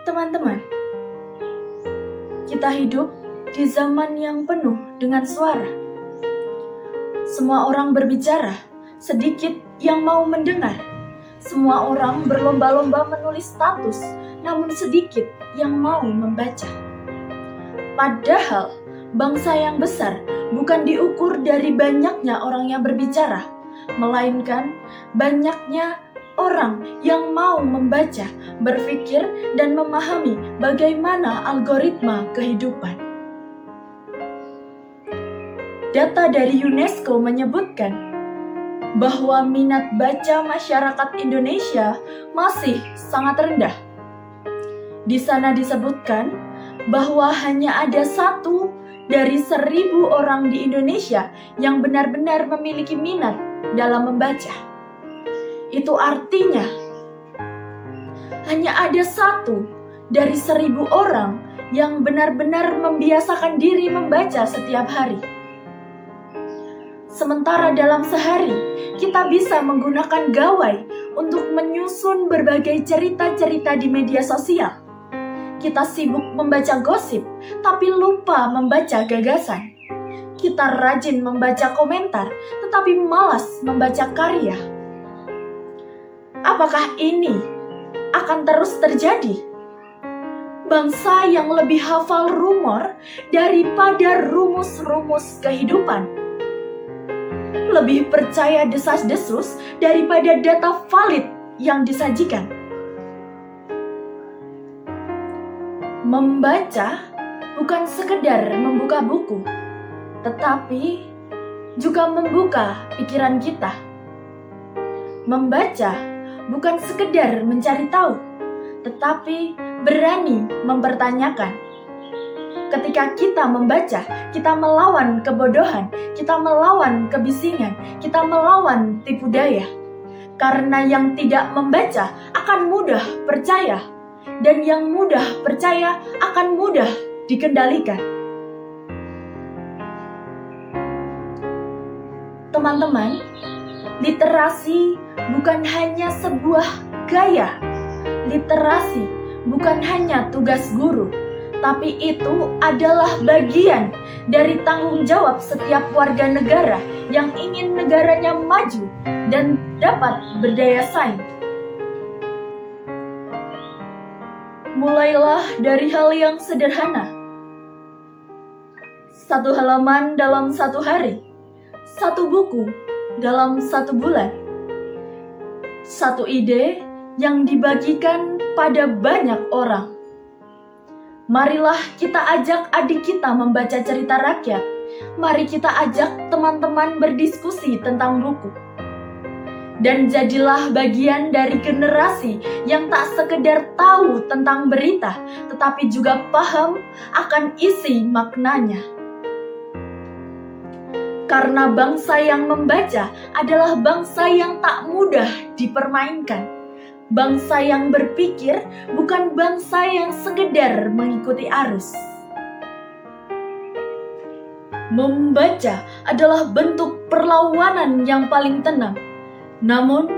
Teman-teman, kita hidup di zaman yang penuh dengan suara. Semua orang berbicara, sedikit yang mau mendengar. Semua orang berlomba-lomba menulis status, namun sedikit yang mau membaca. Padahal, bangsa yang besar bukan diukur dari banyaknya orang yang berbicara, melainkan banyaknya orang yang mau membaca, berpikir, dan memahami bagaimana algoritma kehidupan. Data dari UNESCO menyebutkan bahwa minat baca masyarakat Indonesia masih sangat rendah. Di sana disebutkan bahwa hanya ada 1 dari 1.000 orang di Indonesia yang benar-benar memiliki minat dalam membaca. Itu artinya hanya ada 1 dari 1.000 orang yang benar-benar membiasakan diri membaca setiap hari. Sementara dalam sehari, kita bisa menggunakan gawai untuk menyusun berbagai cerita-cerita di media sosial. Kita sibuk membaca gosip, tapi lupa membaca gagasan. Kita rajin membaca komentar, tetapi malas membaca karya. Apakah ini akan terus terjadi? Bangsa yang lebih hafal rumor daripada rumus-rumus kehidupan. Lebih percaya desas-desus daripada data valid yang disajikan. Membaca bukan sekedar membuka buku, tetapi juga membuka pikiran kita. Membaca bukan sekedar mencari tahu, tetapi berani mempertanyakan. Ketika kita membaca, kita melawan kebodohan, kita melawan kebisingan, kita melawan tipu daya. Karena yang tidak membaca akan mudah percaya, dan yang mudah percaya akan mudah dikendalikan. Teman-teman, literasi bukan hanya sebuah gaya. Literasi bukan hanya tugas guru, tapi itu adalah bagian dari tanggung jawab setiap warga negara yang ingin negaranya maju dan dapat berdaya saing. Mulailah dari hal yang sederhana. 1 halaman dalam 1 hari, 1 buku dalam 1 bulan, 1 ide yang dibagikan pada banyak orang. Marilah kita ajak adik kita membaca cerita rakyat. Mari kita ajak teman-teman berdiskusi tentang buku. Dan jadilah bagian dari generasi yang tak sekedar tahu tentang berita, tetapi juga paham akan isi maknanya. Karena bangsa yang membaca adalah bangsa yang tak mudah dipermainkan. Bangsa yang berpikir bukan bangsa yang sekedar mengikuti arus. Membaca adalah bentuk perlawanan yang paling tenang, namun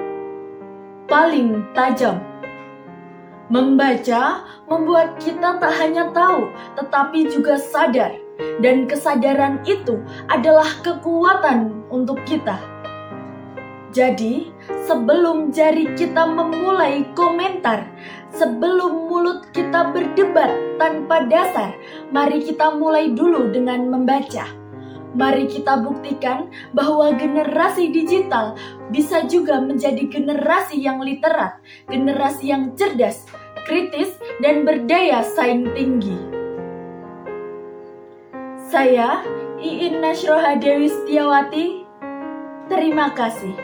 paling tajam. Membaca membuat kita tak hanya tahu, tetapi juga sadar. Dan kesadaran itu adalah kekuatan untuk kita. Jadi, sebelum jari kita memulai komentar, sebelum mulut kita berdebat tanpa dasar, mari kita mulai dulu dengan membaca. Mari kita buktikan bahwa generasi digital bisa juga menjadi generasi yang literat, generasi yang cerdas, kritis, dan berdaya saing tinggi. Saya, Iin Nashroha Dewi Setiawati, terima kasih.